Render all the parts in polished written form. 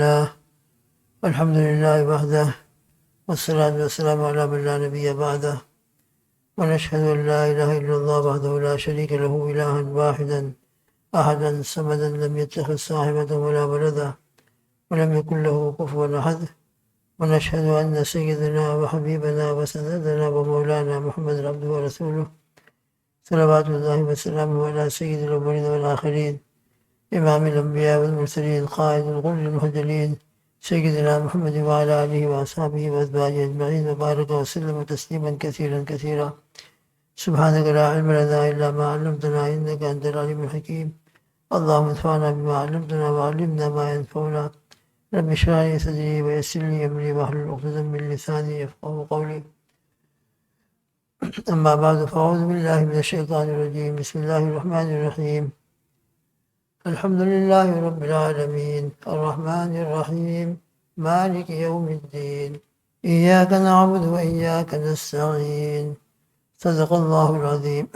لله الحمد لله وحده والصلاة والسلام على من لا نبي بعده ونشهد أن لا إله إلا الله وحده لا شريك له إلها واحدا أحدا صمدا لم يتخذ صاحبة ولا ولدا ولم يكن له كفوا أحد ونشهد أن سيدنا وحبيبنا وسندنا ومولانا محمد عبده ورسوله صلوات الله وسلامه على سيد الأولين والآخرين إمام الأنبياء والمرسلين قائد الغر المهجلين سيدنا محمد وعلى آله وأصحابه وأتباعه أجمعين وبارك وسلم تسليما كثيرا كثيرا. سبحانك لا علم لنا إلا ما علمتنا إنك أنت العليم الحكيم. اللهم انفعنا بما علمتنا وعلمنا ما ينفعنا. رب اشرح لي صدري ويسر لي أمري واحلل عقدة من لساني يفقهوا قولي. أما بعد فأعوذ بالله من الشيطان الرجيم. بسم الله الرحمن الرحيم. الحمد لله رب العالمين الرحمن الرحيم مالك يوم الدين إياك نعبد وإياك نستعين صدق الله العظيم.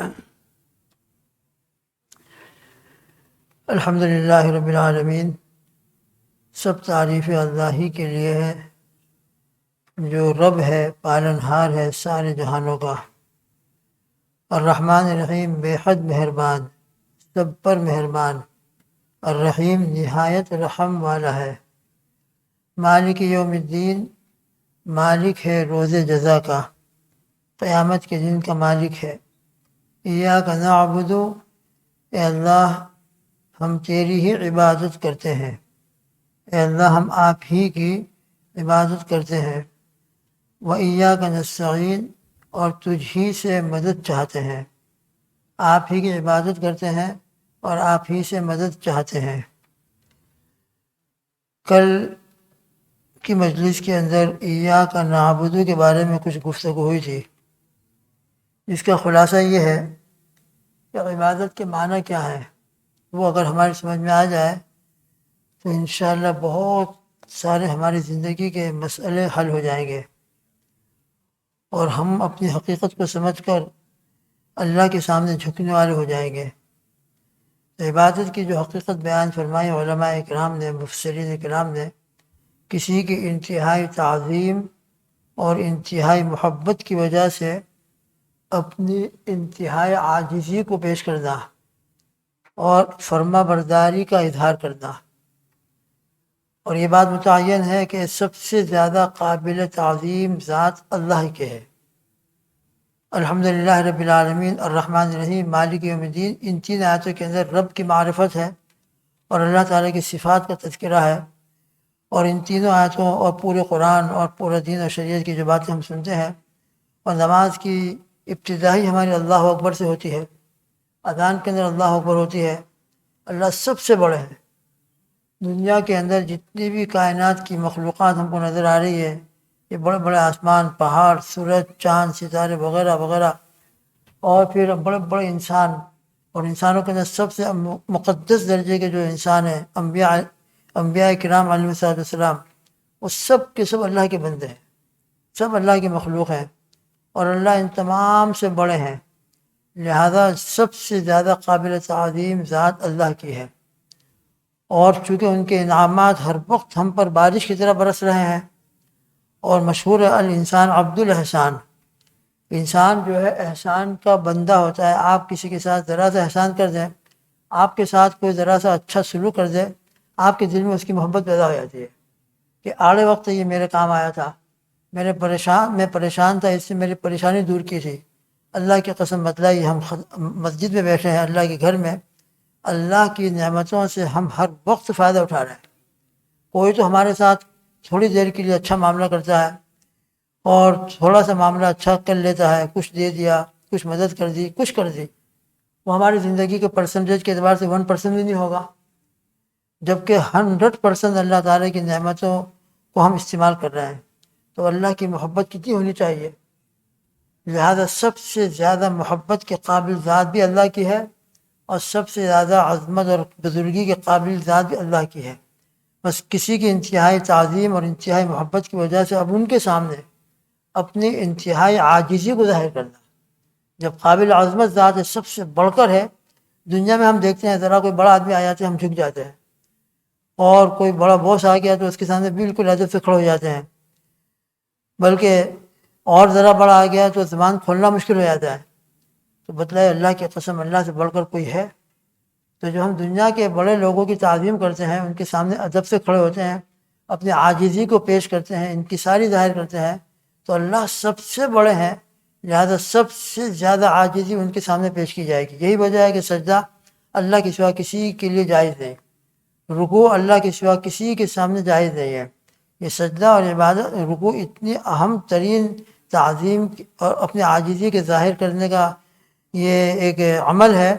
الحمد للہ رب العالمین، سب تعریف اللہ ہی کے لیے ہے جو رب ہے، پالنہار ہے سارے جہانوں کا. الرحمن الرحیم، بے حد مہربان، سب پر مہربان. الرحیم، نہایت رحم والا ہے. مالک یوم الدین، مالک ہے روز جزا کا، قیامت کے دن کا مالک ہے. ایاک نعبد، اے اللہ ہم تیری ہی عبادت کرتے ہیں. اے اللہ ہم آپ ہی کی عبادت کرتے ہیں. وَإِيَّاكَ نَسْتَعِينُ، اور تجھ ہی سے مدد چاہتے ہیں. آپ ہی کی عبادت کرتے ہیں اور آپ ہی سے مدد چاہتے ہیں. کل کی مجلس کے اندر ایاک نعبد کے بارے میں کچھ گفتگو ہوئی تھی، جس کا خلاصہ یہ ہے کہ عبادت کے معنی کیا ہے. وہ اگر ہماری سمجھ میں آ جائے تو انشاءاللہ بہت سارے ہماری زندگی کے مسئلے حل ہو جائیں گے، اور ہم اپنی حقیقت کو سمجھ کر اللہ کے سامنے جھکنے والے ہو جائیں گے. عبادت کی جو حقیقت بیان فرمائی علماء کرام نے، مفسرین کرام نے، کسی کی انتہائی تعظیم اور انتہائی محبت کی وجہ سے اپنی انتہائی عاجزی کو پیش کرنا اور فرما برداری کا اظہار کرنا. اور یہ بات متعین ہے کہ سب سے زیادہ قابل تعظیم ذات اللہ کے ہے. الحمدللہ رب العالمین الرحمن الرحیم مالک یوم الدین، ان تین آیتوں کے اندر رب کی معرفت ہے اور اللہ تعالیٰ کی صفات کا تذکرہ ہے. اور ان تینوں آیتوں اور پورے قرآن اور پورا دین اور شریعت کی جو باتیں ہم سنتے ہیں، اور نماز کی ابتدائی ہماری اللہ اکبر سے ہوتی ہے، اذان کے اندر اللہ اکبر ہوتی ہے. اللہ سب سے بڑے ہیں. دنیا کے اندر جتنی بھی کائنات کی مخلوقات ہم کو نظر آ رہی ہے، یہ بڑے بڑے آسمان، پہاڑ، سورج، چاند، ستارے وغیرہ وغیرہ، اور پھر بڑے بڑے انسان، اور انسانوں کے اندر سب سے مقدس درجے کے جو انسان ہیں انبیاء کرام علیہ السلام، وہ سب کے سب اللہ کے بندے ہیں، سب اللہ کی مخلوق ہیں، اور اللہ ان تمام سے بڑے ہیں. لہذا سب سے زیادہ قابل تعظیم ذات اللہ کی ہے. اور چونکہ ان کے انعامات ہر وقت ہم پر بارش کی طرح برس رہے ہیں، اور مشہور ہے الانسان عبد الاحسان، انسان جو ہے احسان کا بندہ ہوتا ہے. آپ کسی کے ساتھ ذرا سا احسان کر دیں، آپ کے ساتھ کوئی ذرا سا اچھا سلوک کر دے، آپ کے دل میں اس کی محبت پیدا ہو جاتی ہے کہ آڑے وقت یہ میرے کام آیا تھا، میں پریشان تھا، اس سے میری پریشانی دور کی تھی. اللہ کی قسم بتلائی، ہم مسجد میں بیٹھے ہیں، اللہ کے گھر میں، اللہ کی نعمتوں سے ہم ہر وقت فائدہ اٹھا رہے ہیں. کوئی تو ہمارے ساتھ تھوڑی دیر کے لیے اچھا معاملہ کرتا ہے اور تھوڑا سا معاملہ اچھا کر لیتا ہے، کچھ دے دیا، کچھ مدد کر دی، کچھ کر دی، وہ ہماری زندگی کے پرسنٹیج کے اعتبار سے 1% بھی نہیں ہوگا. جبکہ 100% اللہ تعالیٰ کی نعمتوں کو ہم استعمال کر رہے ہیں. تو اللہ کی محبت کتنی ہونی چاہیے. لہذا سب سے زیادہ محبت کے قابل ذات بھی اللہ کی ہے، اور سب سے زیادہ عظمت اور بزرگی کے قابل ذات بھی اللہ کی ہے. بس کسی کی انتہائی تعظیم اور انتہائی محبت کی وجہ سے اب ان کے سامنے اپنی انتہائی عاجزی کو ظاہر کرنا. جب قابل عظمت ذات ہے، سب سے بڑھ کر ہے، دنیا میں ہم دیکھتے ہیں ذرا کوئی بڑا آدمی آ جاتے ہیں ہم جھک جاتے ہیں، اور کوئی بڑا باس آ گیا تو اس کے سامنے بالکل ادب سے کھڑے ہو جاتے ہیں، بلکہ اور ذرا بڑا آ گیا تو زبان کھولنا مشکل ہو جاتا ہے۔ تو بتلائے اللہ کی قسم، اللہ سے بڑھ کر کوئی ہے؟ تو جو ہم دنیا کے بڑے لوگوں کی تعظیم کرتے ہیں، ان کے سامنے ادب سے کھڑے ہوتے ہیں، اپنی عاجزی کو پیش کرتے ہیں، انکساری ظاہر کرتے ہیں، تو اللہ سب سے بڑے ہیں، لہذا سب سے زیادہ عاجزی ان کے سامنے پیش کی جائے گی۔ یہی وجہ ہے کہ سجدہ اللہ کے سوا کسی کے لیے جائز نہیں، رکوع اللہ کے سوا کسی کے سامنے جائز نہیں ہے۔ یہ سجدہ اور عبادت، رکوع اتنی اہم ترین تعظیم اور اپنی عاجزی کے ظاہر کرنے کا یہ ایک عمل ہے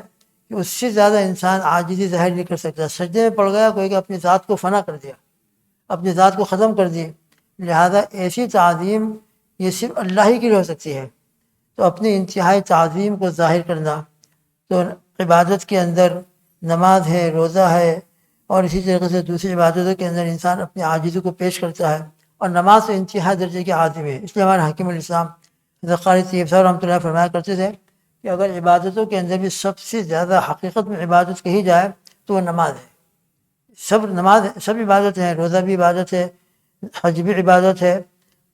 کہ اس سے زیادہ انسان عاجزی ظاہر نہیں کر سکتا۔ سجدے میں پڑ گیا کوئی کہ اپنی ذات کو فنا کر دیا، اپنی ذات کو ختم کر دی، لہذا ایسی تعظیم یہ صرف اللہ ہی کے لیے ہو سکتی ہے۔ تو اپنی انتہائی تعظیم کو ظاہر کرنا، تو عبادت کے اندر نماز ہے، روزہ ہے، اور اسی طریقے سے دوسری عبادتوں کے اندر انسان اپنی عاجزی کو پیش کرتا ہے، اور نماز تو انتہائی درجے کی عظیم ہے۔ اس لیے ہمارے حکیم الاسلام حضرت قاری طیب صاحب رحمۃ اللہ فرمایا کرتے تھے کہ اگر عبادتوں کے اندر بھی سب سے زیادہ حقیقت میں عبادت کہی جائے تو وہ نماز ہے۔ سب عبادت ہیں، روزہ بھی عبادت ہے، حج بھی عبادت ہے،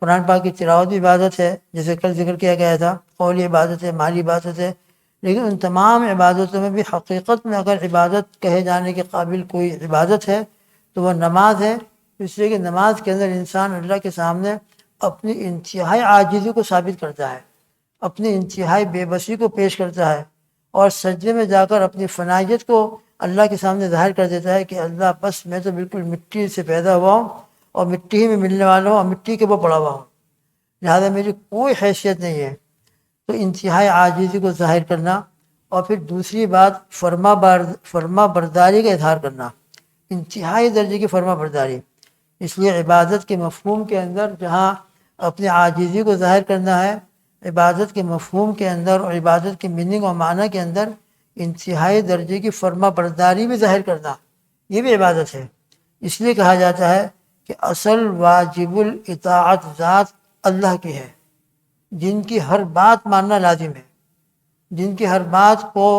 قرآن پاک کی تلاوت بھی عبادت ہے، جیسے کل ذکر کیا گیا تھا، قولی عبادت ہے، مالی عبادت ہے، لیکن ان تمام عبادتوں میں بھی حقیقت میں اگر عبادت کہے جانے کے قابل کوئی عبادت ہے تو وہ نماز ہے، اس لیے کہ نماز کے اندر انسان اللہ کے سامنے اپنی انتہائی عاجزی کو ثابت کرتا ہے، اپنی انتہائی بے بسی کو پیش کرتا ہے، اور سجدے میں جا کر اپنی فنائیت کو اللہ کے سامنے ظاہر کر دیتا ہے کہ اللہ بس میں تو بالکل مٹی سے پیدا ہوا ہوں اور مٹی ہی میں ملنے والا ہوں اور مٹی کے وہ پڑا ہوا ہوں، لہذا میری کوئی حیثیت نہیں ہے۔ تو انتہائی عاجزی کو ظاہر کرنا، اور پھر دوسری بات فرما برداری کا اظہار کرنا، انتہائی درجے کی فرما برداری۔ اس لیے عبادت کے مفہوم کے اندر جہاں اپنی عاجزی کو ظاہر کرنا ہے، عبادت کے مفہوم کے اندر اور عبادت کے میننگ اور معنی کے اندر انتہائی درجے کی فرما برداری بھی ظاہر کرنا، یہ بھی عبادت ہے۔ اس لیے کہا جاتا ہے کہ اصل واجب الاطاعت ذات اللہ کی ہے، جن کی ہر بات ماننا لازم ہے، جن کی ہر بات کو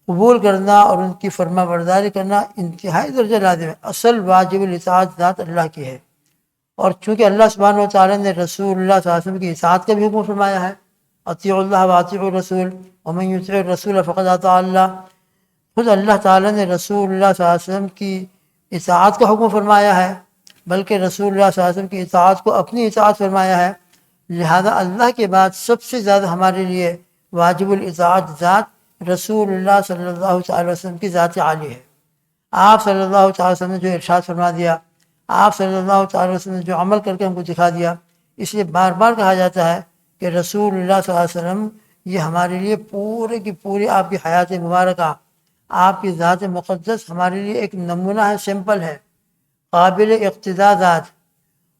قبول کرنا اور ان کی فرما برداری کرنا انتہائی درجہ لازم ہے۔ اصل واجب الاطاعت ذات اللہ کی ہے، اور چونکہ اللہ سبحانہ و تعالیٰ نے رسول اللہ صلی اللہ علیہ وسلم کی اطاعت کا بھی حکم فرمایا ہے، اطیعوا اللہ واطیعوا الرسول ومن یطع الرسول فقد اطاع اللہ، خود اللہ تعالیٰ نے رسول اللہ صلی اللہ علیہ وسلم کی اطاعت کا حکم فرمایا ہے، بلکہ رسول اللہ صلی اللہ علیہ وسلم کی اطاعت کو اپنی اطاعت فرمایا ہے، لہذا اللہ کے بعد سب سے زیادہ ہمارے لیے واجب الاطاعت ذات رسول اللہ صلی اللہ علیہ وسلم کی ذات عالی ہے۔ آپ صلی اللہ علیہ وسلم نے جو ارشاد فرما دیا، آپ صلی اللہ علیہ وسلم نے جو عمل کر کے ہم کو دکھا دیا، اس لیے بار بار کہا جاتا ہے کہ رسول اللہ صلی اللہ علیہ وسلم یہ ہمارے لیے پورے کی پوری آپ کی حیات مبارکہ، آپ کی ذات مقدس ہمارے لیے ایک نمونہ ہے، سمپل ہے، قابل اقتداء ذات،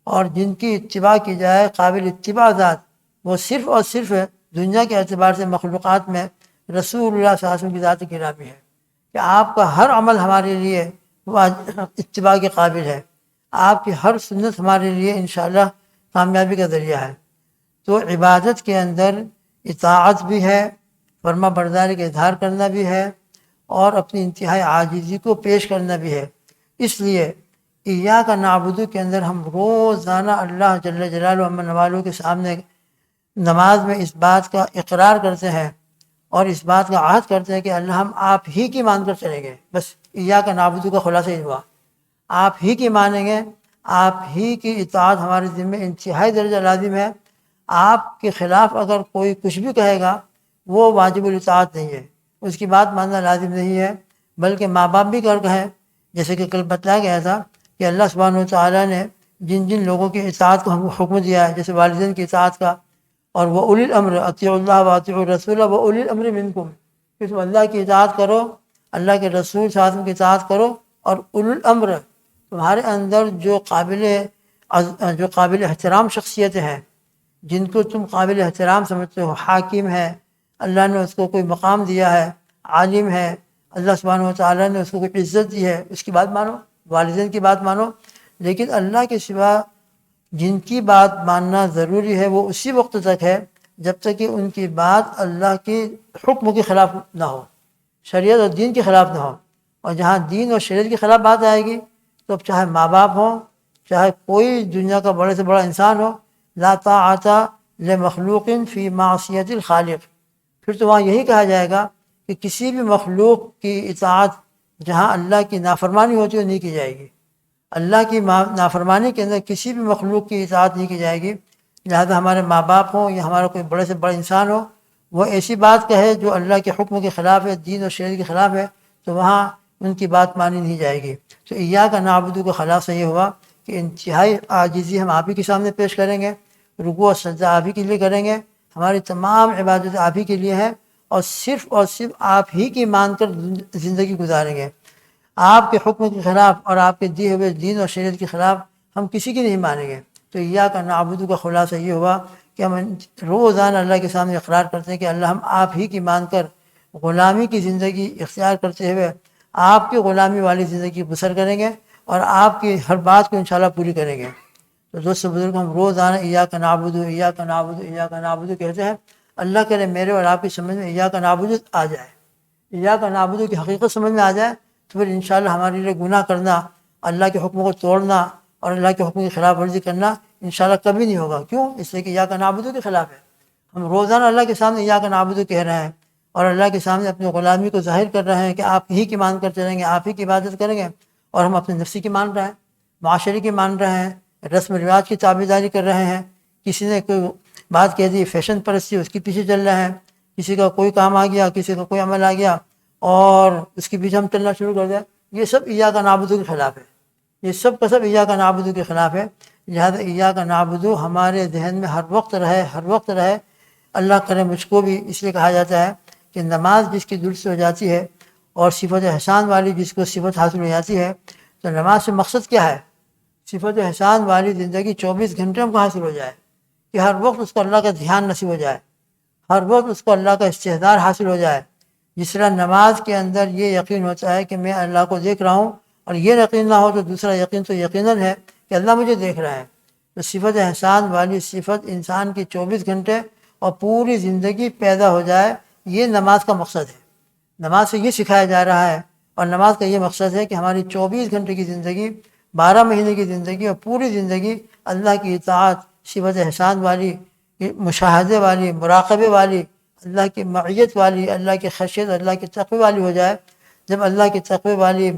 اور جن کی اتباع کی جائے قابل اتباع ذات، وہ صرف اور صرف دنیا کے اعتبار سے مخلوقات میں رسول اللہ صلی اللہ علیہ وسلم کی ذات گرامی ہے، کہ آپ کا ہر عمل ہمارے لیے اتباع کے قابل ہے، آپ کی ہر سنت ہمارے لیے انشاءاللہ کامیابی کا ذریعہ ہے۔ تو عبادت کے اندر اطاعت بھی ہے، فرما برداری کا اظہار کرنا بھی ہے، اور اپنی انتہائی عاجزی کو پیش کرنا بھی ہے۔ اس لیے ایاک نعبد کے اندر ہم روزانہ اللہ جل جلالہ عما نوالہ کے سامنے نماز میں اس بات کا اقرار کرتے ہیں اور اس بات کا عہد کرتے ہیں کہ اللہ ہم آپ ہی کی مان کر چلیں گے، بس ایاک نعبد کا خلاصہ یہ ہوا، آپ ہی کی مانیں گے، آپ ہی کی اطاعت ہمارے ذمہ انتہائی درجہ لازم ہے۔ آپ کے خلاف اگر کوئی کچھ بھی کہے گا وہ واجب الاطاعت نہیں ہے، اس کی بات ماننا لازم نہیں ہے، بلکہ ماں باپ بھی کر کہیں، جیسے کہ کل بتایا گیا تھا کہ اللہ سبحانہ و تعالیٰ نے جن جن لوگوں کی اطاعت کو حکم دیا ہے، جیسے والدین کی اطاعت کا، اور وہ اولی الامر اطیعوا اللہ واطیعوا الرسول و اولی الامر منکم، کہ تم اللہ کی اطاعت کرو، اللہ کے رسول صلی اللہ علیہ وسلم کی اطاعت کرو، اور اولی الامر تمہارے اندر جو قابل احترام شخصیتیں ہیں، جن کو تم قابل احترام سمجھتے ہو، حاکم ہے، اللہ نے اس کو کوئی مقام دیا ہے، عالم ہے، اللہ سبحانہ و تعالیٰ نے اس کو کوئی عزت دی ہے، اس کی بات مانو، والدین کی بات مانو، لیکن اللہ کے سوا جن کی بات ماننا ضروری ہے وہ اسی وقت تک ہے جب تک کہ ان کی بات اللہ کے حکم کے خلاف نہ ہو، شریعت اور دین کے خلاف نہ ہو، اور جہاں دین اور شریعت کے خلاف بات آئے گی تو اب چاہے ماں باپ ہوں، چاہے کوئی دنیا کا بڑے سے بڑا انسان ہو، لا طاعۃ لمخلوق فی معصیت الخالق، پھر تو وہاں یہی کہا جائے گا کہ کسی بھی مخلوق کی اطاعت جہاں اللہ کی نافرمانی ہوتی ہے وہ نہیں کی جائے گی۔ اللہ کی نافرمانی کے اندر کسی بھی مخلوق کی اطاعت نہیں کی جائے گی۔ لہذا ہمارے ماں باپ ہوں یا ہمارا کوئی بڑے سے بڑا انسان ہو، وہ ایسی بات کہے جو اللہ کے حکم کے خلاف ہے، دین اور شریعت کے خلاف ہے، تو وہاں ان کی بات مانی نہیں جائے گی۔ تو ایاک نعبد کا خلاصہ یہ ہوا کہ انتہائی عاجزی ہم آپ ہی کے سامنے پیش کریں گے، رکوع اور سجدہ آپ ہی کے لیے کریں گے، ہماری تمام عبادت آپ ہی کے لیے ہیں، اور صرف آپ ہی کی مان کر زندگی گزاریں گے۔ آپ کے حکم کے خلاف اور آپ کے دیے ہوئے دین اور شریعت کے خلاف ہم کسی کی نہیں مانیں گے۔ تو ایاک نعبد کا خلاصہ یہ ہوا کہ ہم روزانہ اللہ کے سامنے اقرار کرتے ہیں کہ اللہ ہم آپ ہی کی مان کر غلامی کی زندگی اختیار کرتے ہوئے آپ کی غلامی والی زندگی بسر کریں گے، اور آپ کی ہر بات کو انشاءاللہ پوری کریں گے۔ تو دوست بزرگ، ہم روزانہ ایاک نعبد ایاک نعبد ایاک نعبد کہتے ہیں۔ اللہ کرے میرے اور آپ کی سمجھ میں ایاک نعبد آ جائے، ایاک نعبد کی حقیقت سمجھ میں آ جائے، تو پھر انشاءاللہ ہمارے لیے گناہ کرنا، اللہ کے حکم کو توڑنا اور اللہ کے حکم کی خلاف ورزی کرنا انشاءاللہ کبھی نہیں ہوگا۔ کیوں؟ اس لیے کہ ایاک نعبد کے خلاف ہے۔ ہم روزانہ اللہ کے سامنے ایاک نعبد کہہ رہے ہیں، اور اللہ کے سامنے اپنی غلامی کو ظاہر کر رہے ہیں کہ آپ ہی کی مان کر چلیں گے، آپ ہی کی عبادت کریں گے، اور ہم اپنے نفسی کی مان رہے ہیں، معاشرے کی مان رہے ہیں، رسم و رواج کی تابعداری کر رہے ہیں۔ کسی نے کوئی بات کہہ دی، فیشن پرستی، اس کے پیچھے چل رہے ہیں۔ کسی کا کوئی کام آ گیا، کسی کا کوئی عمل آ گیا، اور اس کے پیچھے ہم چلنا شروع کر دیں۔ یہ سب ایاک نعبد کے خلاف ہے، یہ سب کا سب ایاک نعبد کے خلاف ہے۔ لہذا ایاک نعبد ہمارے ذہن میں ہر وقت رہے، ہر وقت رہے۔ اللہ کرے مجھ کو بھی، اس لیے کہا جاتا ہے کہ نماز جس کی دل سے ہو جاتی ہے اور صفت احسان والی جس کو صفت حاصل ہو جاتی ہے، تو نماز سے مقصد کیا ہے؟ صفت احسان والی زندگی 24 گھنٹے میں حاصل ہو جائے، کہ ہر وقت اس کو اللہ کا دھیان نصیب ہو جائے، ہر وقت اس کو اللہ کا استحضار حاصل ہو جائے۔ جس طرح نماز کے اندر یہ یقین ہوتا ہے کہ میں اللہ کو دیکھ رہا ہوں، اور یہ یقین نہ ہو تو دوسرا یقین تو یقیناً ہے کہ اللہ مجھے دیکھ رہا ہے۔ تو صفت احسان والی صفت انسان کی 24 گھنٹے اور پوری زندگی پیدا ہو جائے، یہ نماز کا مقصد ہے۔ نماز سے یہ سکھایا جا رہا ہے، اور نماز کا یہ مقصد ہے کہ ہماری 24 گھنٹے کی زندگی، 12 مہینے کی زندگی اور پوری زندگی اللہ کی اطاعت، صفت احسان والی، مشاہدے والی، مراقبے والی، اللہ کی معیت والی، اللہ کی خشیت، اللہ کے تقوی والی ہو جائے۔ جب اللہ کی تقوی والی،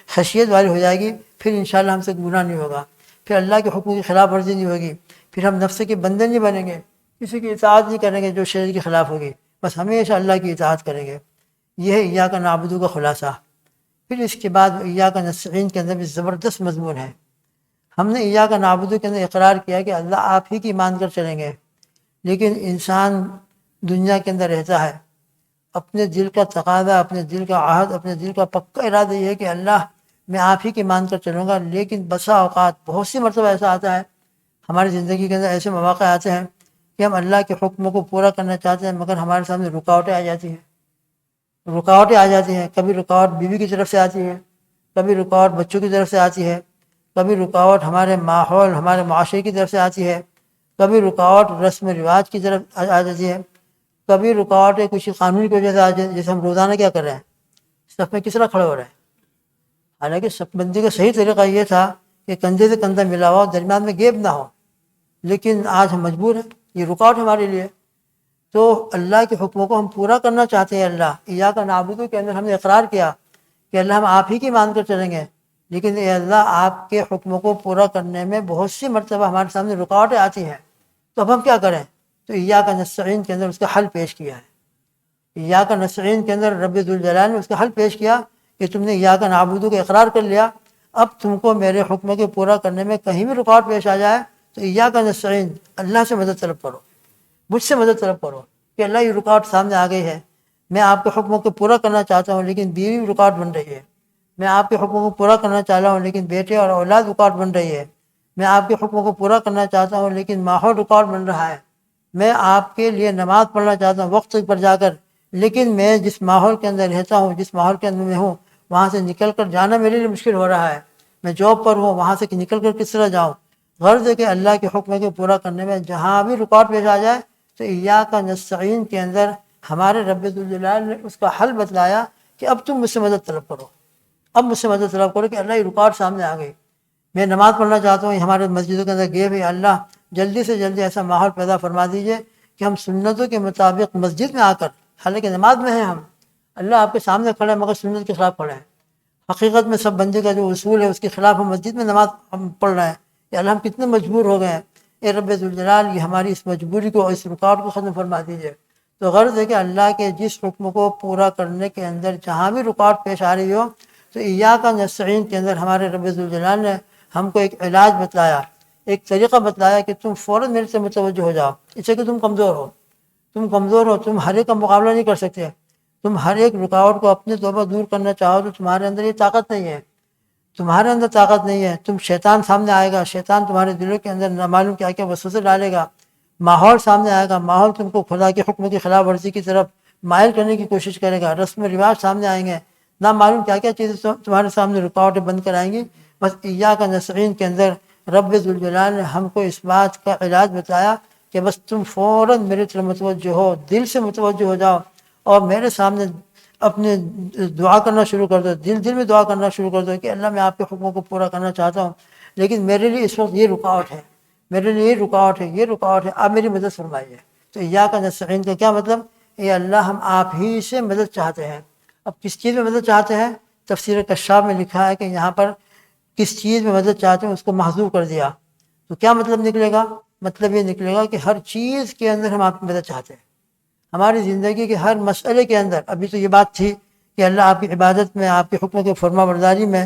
خشیت والی ہو جائے گی، پھر انشاءاللہ ہم سے گناہ نہیں ہوگا، پھر اللہ کے حکم کی خلاف ورزی نہیں ہوگی، پھر ہم نفس کے بندے نہیں بنیں گے، کسی کی اطاعت نہیں کریں گے جو شریعت کے خلاف ہوگی، بس ہمیشہ اللہ کی اطاعت کریں گے۔ یہ ہے ایاک نعبد کا خلاصہ۔ پھر اس کے بعد ایاک نستعین کے اندر بھی زبردست مضمون ہے۔ ہم نے ایاک نعبد کے اندر اقرار کیا کہ اللہ آپ ہی کی مان کر چلیں گے، لیکن انسان دنیا کے اندر رہتا ہے، اپنے دل کا تقاضا، اپنے دل کا عہد، اپنے دل کا پکا ارادہ یہ ہے کہ اللہ میں آپ ہی کی مان کر چلوں گا، لیکن بسا اوقات بہت سی مرتبہ ایسا آتا ہے ہماری زندگی کے اندر، ایسے مواقع آتے ہیں کہ ہم اللہ کے حکموں کو پورا کرنا چاہتے ہیں، مگر ہمارے سامنے رکاوٹیں آ جاتی ہیں۔ کبھی رکاوٹ بیوی کی طرف سے آتی ہے، کبھی رکاوٹ بچوں کی طرف سے آتی ہے، کبھی رکاوٹ ہمارے ماحول، ہمارے معاشرے کی طرف سے آتی ہے، کبھی رکاوٹ رسم و رواج کی طرف آ جاتی ہے، کبھی رکاوٹیں کچھ قانون کی وجہ سے آ جاتی ہے۔ جیسے ہم روزانہ کیا کر رہے ہیں؟ صف میں کس طرح کھڑے ہو رہے ہیں؟ حالانکہ صف بندی کا صحیح طریقہ یہ تھا کہ کندھے سے کندھا ملا ہوا، درمیان میں گیپ نہ ہو، لیکن آج ہم مجبور ہیں، یہ رکاوٹ ہمارے لیے۔ تو اللہ کے حکموں کو ہم پورا کرنا چاہتے ہیں۔ اللہ ایاک نعبد کے اندر ہم نے اقرار کیا کہ اللہ ہم آپ ہی کی مان کر چلیں گے، لیکن اے اللہ آپ کے حکموں کو پورا کرنے میں بہت سی مرتبہ ہمارے سامنے رکاوٹیں آتی ہیں، تو اب ہم کیا کریں؟ تو ایاک نستعین کے اندر اس کا حل پیش کیا ہے۔ ایاک نستعین کے اندر رب ذوالجلال نے اس کا حل پیش کیا کہ تم نے ایاک نعبد کا اقرار کر لیا، اب تم کو میرے حکم کے پورا کرنے میں کہیں بھی رکاوٹ پیش آ جائے تو ایاک نستعین، اللہ سے مدد طلب کرو، مجھ سے مدد طلب کرو کہ اللہ یہ رکاوٹ سامنے آ گئی ہے، میں آپ کے حکموں کو پورا کرنا چاہتا ہوں لیکن بیوی رکاوٹ بن رہی ہے، میں آپ کے حکموں کو پورا کرنا چاہ رہا ہوں لیکن بیٹے اور اولاد رکاوٹ بن رہی ہے، میں آپ کے حکموں کو پورا کرنا چاہتا ہوں لیکن ماحول رکاوٹ بن رہا ہے، میں آپ کے لیے نماز پڑھنا چاہتا ہوں وقت پر جا کر، لیکن میں جس ماحول کے اندر رہتا ہوں، جس ماحول کے اندر میں ہوں، وہاں سے نکل کر جانا میرے لیے مشکل ہو رہا ہے، میں جاب پر ہوں، وہاں سے نکل کر کس طرح جاؤں؟ غرض ہے کہ اللہ کے حکم کو پورا کرنے میں جہاں بھی رکاوٹ پیش آ جائے تو ایاک نستعین کے اندر ہمارے رب ذوالجلال نے اس کا حل بتلایا کہ اب تم مجھ سے مدد طلب کرو، اب مجھ سے مدد طلب کرو کہ اللہ یہ رکاوٹ سامنے آ گئی، میں نماز پڑھنا چاہتا ہوں، ہمارے مسجدوں کے اندر گئے ہوئے، اللہ جلدی سے جلدی ایسا ماحول پیدا فرما دیجیے کہ ہم سنتوں کے مطابق مسجد میں آ کر، حالانکہ نماز میں ہیں ہم، اللہ آپ کے سامنے کھڑے ہیں مگر سنت کے خلاف کھڑے ہیں، حقیقت میں سب بندے کا جو اصول ہے اس کے خلاف ہم مسجد میں نماز ہم پڑھ رہے ہیں، یا اللہ ہم کتنے مجبور ہو گئے ہیں، اے رب ذوالجلال یہ ہماری اس مجبوری کو، اس رکاوٹ کو ختم فرما دیجیے۔ تو غرض ہے کہ اللہ کے جس حکم کو پورا کرنے کے اندر جہاں بھی رکاوٹ پیش آ رہی ہو تو ایاک نستعین کے اندر ہمارے رب ذوالجلال نے ہم کو ایک علاج بتلایا، ایک طریقہ بتلایا کہ تم فوراً میرے سے متوجہ ہو جاؤ، اس سے کہ تم کمزور ہو، تم ہر ایک کا مقابلہ نہیں کر سکتے، تم ہر ایک رکاوٹ کو اپنے توبہ دور کرنا چاہو تو تمہارے اندر یہ طاقت نہیں ہے، تمہارے اندر طاقت نہیں ہے، تم شیطان سامنے آئے گا، شیطان تمہارے دلوں کے اندر نامعلوم کیا کیا وسوسے ڈالے گا، ماحول سامنے آئے گا، ماحول تم کو خدا کے حکم کی خلاف ورزی کی طرف مائل کرنے کی کوشش کرے گا، رسم و رواج سامنے آئیں گے، نامعلوم کیا کیا چیزیں تمہارے سامنے رکاوٹیں بند کر آئیں گی۔ بس ایاک نستعین کے اندر رب ذوالجلال نے ہم کو اس بات کا علاج بتایا کہ بس تم فوراً میرے طرف متوجہ ہو، دل سے متوجہ ہو جاؤ اور میرے سامنے اپنے دعا کرنا شروع کر دو، دل میں دعا کرنا شروع کر دو کہ اللہ میں آپ کے حکموں کو پورا کرنا چاہتا ہوں، لیکن میرے لیے اس وقت یہ رکاوٹ ہے، میرے لیے یہ رکاوٹ ہے، آپ میری مدد فرمائیے۔ تو ایاک نستعین کا کیا مطلب؟ اے اللہ ہم آپ ہی سے مدد چاہتے ہیں۔ اب کس چیز میں مدد چاہتے ہیں؟ تفسیر کشاف میں لکھا ہے کہ یہاں پر کس چیز میں مدد چاہتے ہیں اس کو محذوف کر دیا، تو کیا مطلب نکلے گا؟ مطلب یہ نکلے گا کہ ہر چیز کے اندر ہم آپ کی مدد چاہتے ہیں، ہماری زندگی کے ہر مسئلے کے اندر۔ ابھی تو یہ بات تھی کہ اللہ آپ کی عبادت میں، آپ کے حکم کے فرما برداری میں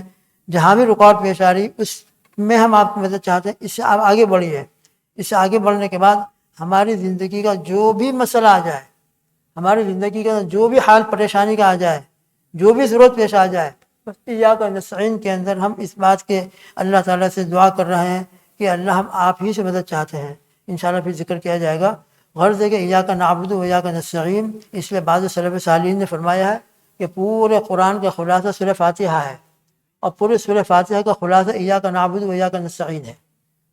جہاں بھی رکاوٹ پیش آ رہی اس میں ہم آپ کی مدد چاہتے ہیں، اس سے آپ آگے بڑھیے۔ اس سے آگے بڑھنے کے بعد ہماری زندگی کا جو بھی مسئلہ آ جائے، ہماری زندگی کا جو بھی حال پریشانی کا آ جائے، جو بھی ضرورت پیش آ جائے، بس ایاک نستعین کے اندر ہم اس بات کے اللہ تعالیٰ سے دعا کر رہے ہیں کہ اللہ ہم آپ ہی سے مدد چاہتے ہیں۔ انشاءاللہ پھر ذکر کیا جائے گا۔ غرض ہے کہ ایاک نعبد و ایاک نستعین، اس لیے بعض سلف صالحین نے فرمایا ہے کہ پورے قرآن کا خلاصہ سورہ فاتحہ ہے، اور پورے سورہ فاتحہ کا خلاصہ ایاک نعبد و ایاک نستعین ہے،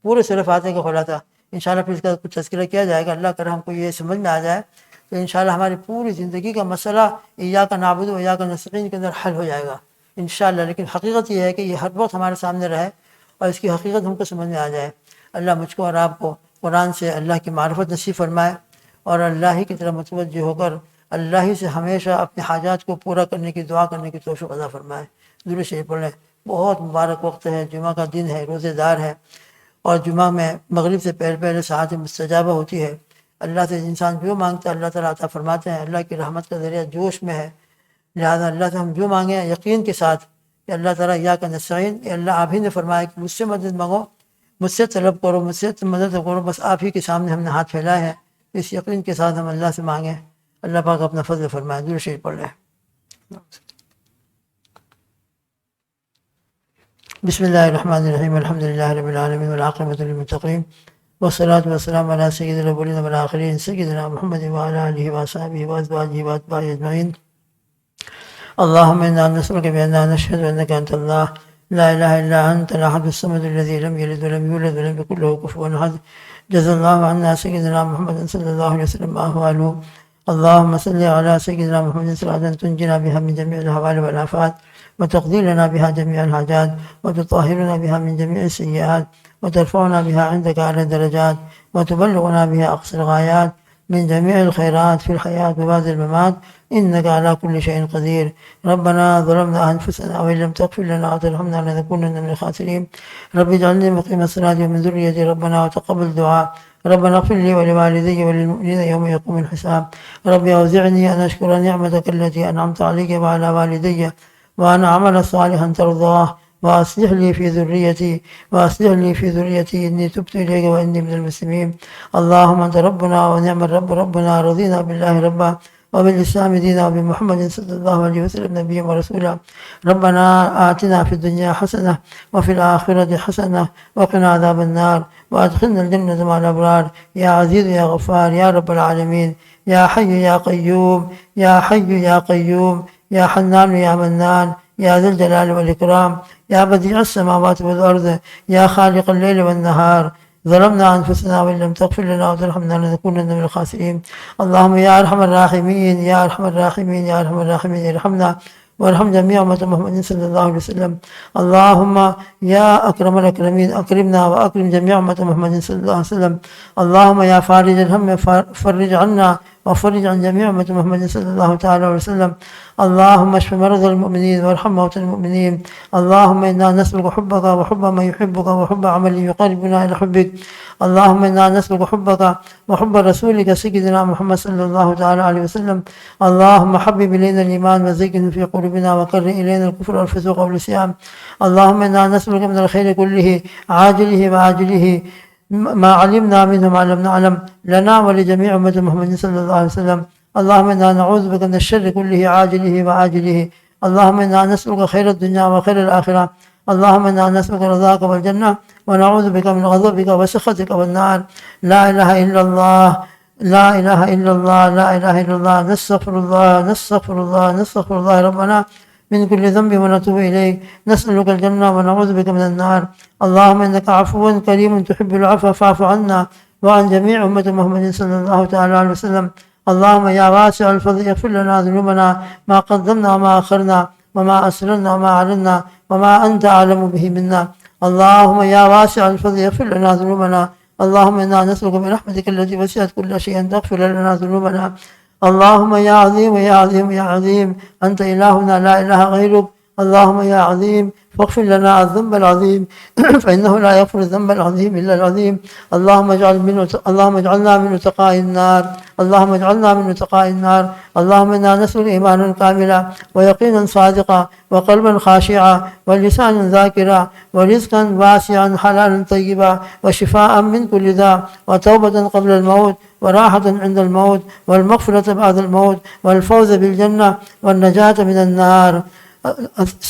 پورے سورہ فاتحہ کا خلاصہ۔ انشاءاللہ پھر اس کا کچھ تذکرہ کیا جائے گا، اللہ کرے ہم کو یہ سمجھ میں آ جائے تو انشاءاللہ ہماری پوری زندگی کا مسئلہ ایاک نعبد و ایاک نستعین کے اندر حل ہو جائے گا انشاءاللہ۔ لیکن حقیقت یہ ہے کہ یہ ہر وقت ہمارے سامنے رہے اور اس کی حقیقت ہم کو سمجھ میں آ جائے۔ اللہ مجھ کو اور آپ کو قرآن سے اللہ کی معرفت نصیب فرمائے اور اللہ ہی کی طرف متوجہ ہو کر اللہ ہی سے ہمیشہ اپنے حاجات کو پورا کرنے کی دعا کرنے کی توفیق عطا فرمائے۔ درود شریف پڑھ لیں۔ بہت مبارک وقت ہے، جمعہ کا دن ہے، روزے دار ہے، اور جمعہ میں مغرب سے پہلے ساعت مستجابہ ہوتی ہے۔ اللہ سے انسان جو مانگتا ہے اللہ تعالیٰ عطا فرماتے ہیں، اللہ کی رحمت کا ذریعہ جوش میں ہے، لہٰذا اللہ سے ہم جو مانگیں یقین کے ساتھ کہ اللہ تعالیٰ ایاک نستعین، اللہ آپ ہی نے فرمایا کہ مجھ سے مدد مانگو، مجھ سے طلب کرو، مجھ سے مدد کرو، بس آپ ہی کے سامنے ہم نے ہاتھ پھیلائے ہیں، اس یقین کے ساتھ ہم اللہ سے مانگیں، اللہ پاک اپنا فضل فرمائے۔ درود شریف پڑھ لیں۔ بسم اللہ الرحمن الرحیم، الحمد للہ رب العالمین والعاقبۃ للمتقین والصلاة والسلام علی سید الاولین والآخرین سیدنا محمد وعلی آلہ وصحبہ وازواجہ واتباعہ اجمعین۔ اللہم انا نسألک بأننا نشہد انک انت اللہ لا الہ الا انت الاحد الصمد الذی لم یلد ولم یولد ولم یکن له کفوا احد۔ جزا اللہ عنا سیدنا محمد صلی اللہ علیہ وسلم وآلہ۔ اللہم صل علی سیدنا محمد صلاة تنجنا بها من جميع الأهوال والآفات وتقضي لنا بها جميع الحاجات وتطهرنا بها من جميع السيئات وترفعنا بها عندك أعلى الدرجات وتبلغنا بها أقصى الغايات من جميع الخيرات في الحياة وبعد الممات إنك على كل شيء قدير۔ ربنا ظلمنا أنفسنا وإن لم تغفر لنا وترحمنا لنكونن من الخاسرين۔ رب اجعلني مقيم الصلاة ومن ذريتي ربنا وتقبل دعاء۔ ربنا اغفر لي ولوالدي وللمؤمنين يوم يقوم الحساب۔ رب أوزعني أن أشكر نعمتك التي أنعمت علي وعلى والدي وأن أعمل صالحا ترضاه وأصلح لي في ذريتي إني تبت إليك وإني من المسلمين۔ اللهم أنت ربنا ونعم الرب ربنا، رضينا بالله ربا وبالإسلام دينا وبمحمد صلى الله عليه وسلم نبيا ورسولا۔ ربنا آتنا في الدنيا حسنة وفي الآخرة حسنة وقنا عذاب النار وأدخلنا الجنة مع الأبرار، يا عزيز يا غفار يا رب العالمين، يا حي يا قيوم يا حي يا قيوم يا حنان يا منان يا ذا الجلال والإكرام، يا بديع السماوات والأرض، يا خالق الليل والنهار، ظلمنا أنفسنا وإن لم تغفر لنا وترحمنا لنكونن من الخاسرين۔ اللهم يا أرحم الراحمين يا أرحم الراحمين يا أرحم الراحمين ارحمنا وارحم جميع أمة محمد صلى الله عليه وسلم. اللهم يا أكرم الأكرمين أكرمنا وأكرم جميع أمة محمد صلى الله عليه وسلم. اللهم يا فارج الهم فرج عنا وفرج عن جميع أمة محمد صلى الله تعالى عليه وسلم. اللهم اشف مرضى المؤمنين وارحم موتى المؤمنين. اللهم إنا نسألك حبك وحب من يحبك وحب عمل يقربنا إلى حبك. اللهم إنا نسألك حبك وحب رسولك سيدنا محمد صلى الله تعالى عليه وسلم. اللهم حبب إلينا الإيمان وزينه في قلوبنا وكره إلينا الكفر والفسوق والعصيان. اللهم إنا نسألك من الخير كله عاجله وآجله ما علمنا منه ما لم نعلم لنا ولجميع أمة محمد صلى الله عليه وسلم. اللهم إنا نعوذ بك من الشر كله عاجله وآجله. اللهم إنا نسألك خير الدنيا وخير الآخرة. اللهم إنا نسألك رضاك والجنة ونعوذ بك من غضبك وسخطك والنار. لا إله إلا الله لا إله إلا الله لا إله إلا الله. نستغفر الله نستغفر الله نستغفر الله ربنا من كل ذنب ونتوب إليك. نسألك الجنة ونعوذ بك من النار. اللهم إنك عفو كريم تحب العفو فاعف عنا وعن جميع أمة محمد صلى الله تعالى عليه وسلم. اللهم يا واسع الفضل اغفر لنا ذنوبنا ما قدمنا وما أخرنا وما أسررنا وما أعلنا وما أنت أعلم به منا. اللهم يا واسع الفضل اغفر لنا ذنوبنا. اللهم إنا نسألك برحمتك التي وسعت كل شيء أن تغفر لنا ذنوبنا. اللهم يا عظيم يا عظيم يا عظيم أنت إلهنا لا إله غيرك. اللهم يا عظيم فاغفر لنا الذنب العظيم فإنه لا يغفر الذنب العظيم إلا العظيم. اللهم اجعلنا من اتقاء النار. اللهم اجعلنا من اتقاء النار. اللهم إنا نسأل إيمانا كاملا ويقينا صادقا وقلبا خاشعا ولسانا ذاكرا ورزقا واسعا حلالا طيبا وشفاء من كل داء وتوبة قبل الموت وراحة عند الموت والمغفرة بعد الموت والفوز بالجنة والنجاة من النار.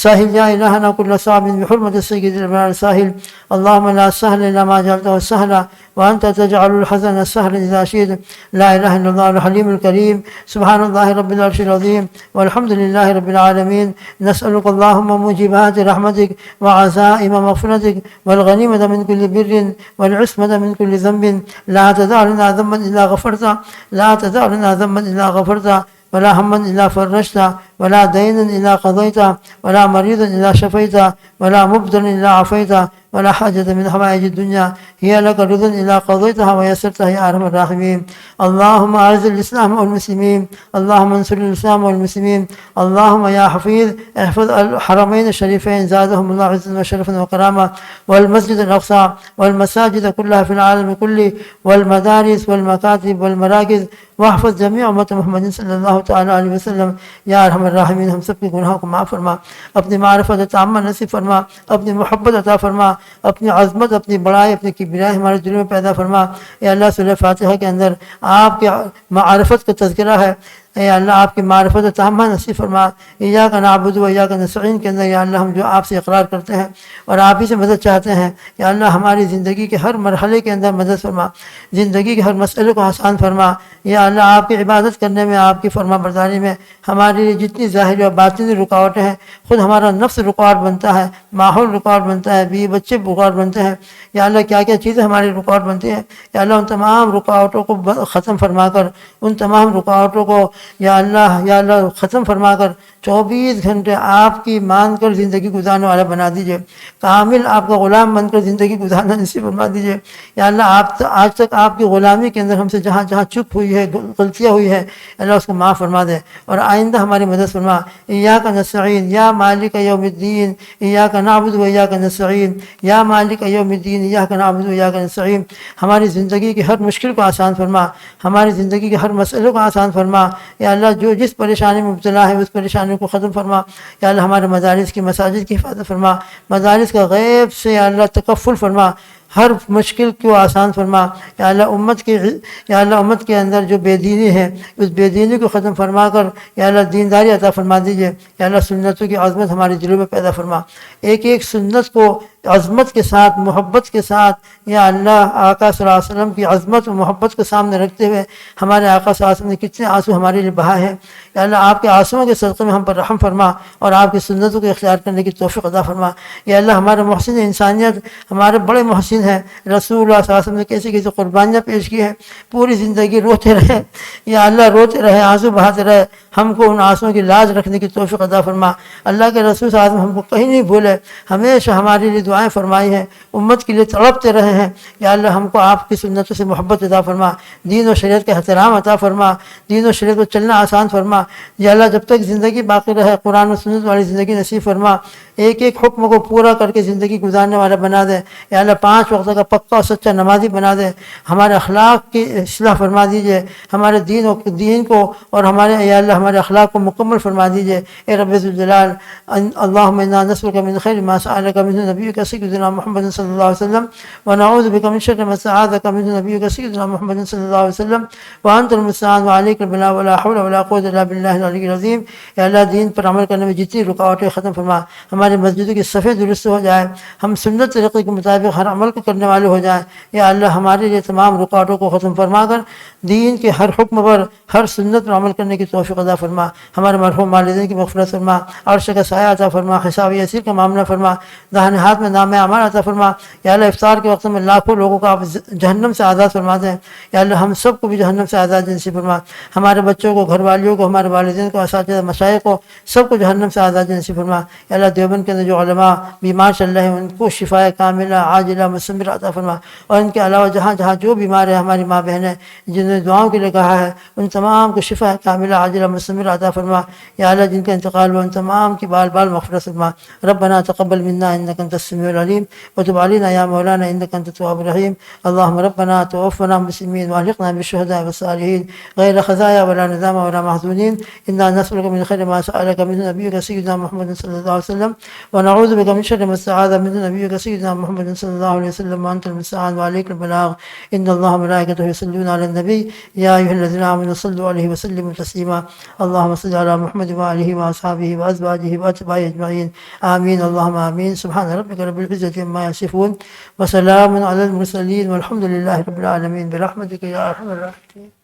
سهل يا إلهنا كل صعب بحرمة السيد الأبرار سهل. اللهم لا سهل إلا ما جعلته سهلا وأنت تجعل الحزن سهلا إذا شئت. لا إله إلا الله الحليم الكريم. سبحان الله رب العرش العظيم والحمد لله رب العالمين. نسألك اللهم موجبات رحمتك وعزائم مغفرتك والغنيمة من كل بر والعصمة من كل ذنب. لا تدع لنا ذنبا إلا غفرته لا تدع لنا ذنبا إلا غفرته ولا هما إلا فرجته ولا دينا إلا قضيته ولا مريضا إلا شفيته ولا مبتلا إلا عافيته ولا حاجة من حوائج الدنيا هي لك رضا إلا قضيتها ويسرتها يا أرحم الراحمين. اللهم أعز الإسلام والمسلمين. اللهم انصر الإسلام والمسلمين. اللهم يا حفيظ احفظ الحرمين الشريفين زادهم الله عزا وشرفا وكرامة والمسجد الأقصى والمساجد كلها في العالم كله والمدارس والمكاتب والمراكز واحفظ جميع أمة محمد صلی اللہ تعالی علیہ وسلم. یا ارحم الراحمین ہم سب کے گناہوں کو معاف فرما. اپنی معرفت عامہ نصیب فرما. اپنی محبت عطا فرما. اپنی عظمت اپنی بڑائی اپنی کبریائی ہمارے دلوں میں پیدا فرما. یا اللہ سورہ فاتحہ کے اندر آپ کے معرفت کا تذکرہ ہے. اے اللہ آپ کی معرفت تامہ نصیب فرما. ایاک نعبد و ایاک نستعین کے اندر یا اللہ ہم جو آپ سے اقرار کرتے ہیں اور آپ ہی سے مدد چاہتے ہیں. یا اللہ ہماری زندگی کے ہر مرحلے کے اندر مدد فرما. زندگی کے ہر مسئلے کو آسان فرما. یا اللہ آپ کی عبادت کرنے میں آپ کی فرما برداری میں ہماری لیے جتنی ظاہری اور باطنی رکاوٹیں ہیں خود ہمارا نفس رکاوٹ بنتا ہے ماحول رکاوٹ بنتا ہے بیوی بچے رکاوٹ بنتے ہیں. یا اللہ کیا کیا چیزیں ہماری رکاوٹ بنتی ہیں. یا اللہ ان تمام رکاوٹوں کو ختم فرما کر ان تمام رکاوٹوں کو یا اللہ ختم فرما کر 24 گھنٹے آپ کی مان کر زندگی گزارنے والا بنا دیجئے. کامل آپ کا غلام بن کر زندگی گزارنا نصیب فرما دیجئے. یا اللہ آپ آج تک آپ کی غلامی کے اندر ہم سے جہاں جہاں چپ ہوئی ہے غلطیاں ہوئی ہے اللہ اس کو معاف فرما دے اور آئندہ ہماری مدد فرما. ایاک نستعین یا مالک یوم الدین ایاک نعبد و ایاک نستعین یا مالک یوم الدین ایاک نعبد و ایاک نستعین. ہماری زندگی کی ہر مشکل کو آسان فرما. ہماری زندگی کے ہر مسئلے کو آسان فرما. یا اللہ جو جس پریشانی میں مبتلا ہے اس پریشانی کو ختم فرما. یا اللہ ہمارے مدارس کی مساجد کی حفاظت فرما. مدارس کا غیب سے یا اللہ تکفل فرما. ہر مشکل کو آسان فرما. یا اللہ امت کے اندر جو بے دینی ہے اس بے دینی کو ختم فرما کر یا اللہ دینداری عطا فرما دیجیے. یا اللہ سنتوں کی عظمت ہمارے دلوں میں پیدا فرما. ایک ایک سنت کو عظمت کے ساتھ محبت کے ساتھ یا اللہ آقا صلی اللہ علیہ وسلم کی عظمت و محبت کو سامنے رکھتے ہوئے ہمارے آقا صلی اللہ علیہ وسلم نے کتنے آنسو ہمارے لیے بہائے ہیں. یا اللہ آپ کے آنسوؤں کے صدقے میں ہم پر رحم فرما اور آپ کی سنتوں کو اختیار کرنے کی توفیق عطا فرما. یا اللہ ہمارے محسن انسانیت ہمارے بڑے محسن دین ہے، رسول اللہ صلی اللہ علیہ وسلم نے کیسی کیسی قربانیاں پیش کی ہیں، پوری زندگی روتے رہے، یا اللہ روتے رہے، آنسو بہاتے رہے، ہم کو ان آنسوؤں کی لاج رکھنے کی توفیق عطا فرما۔ اللہ کے رسول صلی اللہ علیہ وسلم ہم کو کہیں نہیں بھولے، ہمیشہ ہمارے لیے دعائیں فرمائی ہیں، امت کے لیے تڑپتے رہے ہیں، یا اللہ ہم کو آپ کی سنتوں سے محبت عطا فرما، دین و شریعت کا احترام عطا فرما، دین و شریعت کو چلنا آسان فرما، یا اللہ جب تک زندگی باقی رہے قرآن و سنت والی زندگی نصیب فرما، ایک ایک حکم کو پورا کر کے زندگی گزارنے والا بنا دے، یا اللہ 5 وقت کا پکا اور سچا نمازی بنا دے، ہمارے اخلاق کی اصلاح فرما دیجئے، ہمارے دین کو اور ہمارے یا اللہ ہمارے اخلاق کو مکمل فرما دیجئے، اے رب ذوالجلال۔ اللہم انا نسألک من خیر ما سألک منہ نبیک سیدنا محمد صلی اللہ علیہ وسلم ونعوذ بک من شر ما استعاذک منہ نبیک سیدنا محمد صلی اللہ علیہ وسلم وانت المستعان وعلیک البلاغ ولا حول ولا قوة الا باللہ العلی العظیم۔ یا اللہ دین پر عمل کرنے میں جتنی رکاوٹیں ختم فرما، ہمارے مسجدوں کی صفیں درست ہو جائے، ہم سنت طریقے کے مطابق ہر عمل کو کرنے والے ہو جائیں، یا اللہ ہمارے لیے تمام رکاوٹوں کو ختم فرما کر دین کے ہر حکم پر، ہر سنت پر عمل کرنے کی توفیق عطا فرما، ہمارے مرحوم والدین کی مغفرت فرما، عرش کا سایہ عطا فرما، حساب یسیر کا معاملہ فرما، داہنے ہاتھ میں نام اعمال عطا فرما، یا اللہ افطار کے وقت میں لاکھوں لوگوں کو آپ جہنم سے آزاد فرماتے ہیں، یا اللہ ہم سب کو بھی جہنم سے آزاد نصیب فرما، ہمارے بچوں کو، گھر والیوں کو، ہمارے والدین کو، اساتذہ مشائخ کو، سب کو جہنم سے آزاد نصیب فرما، یا اللہ دیوبند کے اندر جو علماء بیمار چل رہے ہیں ان کو شفاء کاملہ عاجلہ مستمرہ عطا فرما، اور ان کے علاوہ جہاں جہاں جو بیمار ہے ہماری ماں بہنیں جنہوں نے دعاؤں کے لیے کہا ہے ان تمام کو شفاء کاملہ عاجلہ مستمرہ عطا فرما، یا اللہ جن کا انتقال ہوا ان تمام کی بال بال مغفرت فرما۔ ربنا تقبل منا انك انت السميع العليم وتب علينا يا مولانا انك انت التواب الرحيم، اللهم ربنا توفنا مسلمين والحقنا بالشهداء والصالحين غير خزايا ولا ندامى ولا محزونين، انا نسألك من خير ما سألك منه نبيك سيدنا محمد صلى الله عليه وسلم ونعوذ بك من شر ما استعاذ منه نبيك سيدنا محمد صلى الله عليه وسلم وانت المستعان وعليك البلاغ، ان الله وملائكته يصلون على النبي يا ايها الذين امنوا صلوا عليه وسلموا تسليما، اللهم صل على محمد وآله واصحابه وازواجه واتباعه اجمعين، آمين اللهم آمين۔ سبحان ربك رب العزة عما يصفون وسلام على المرسلين والحمد لله رب العالمين برحمتك يا ارحم الراحمين۔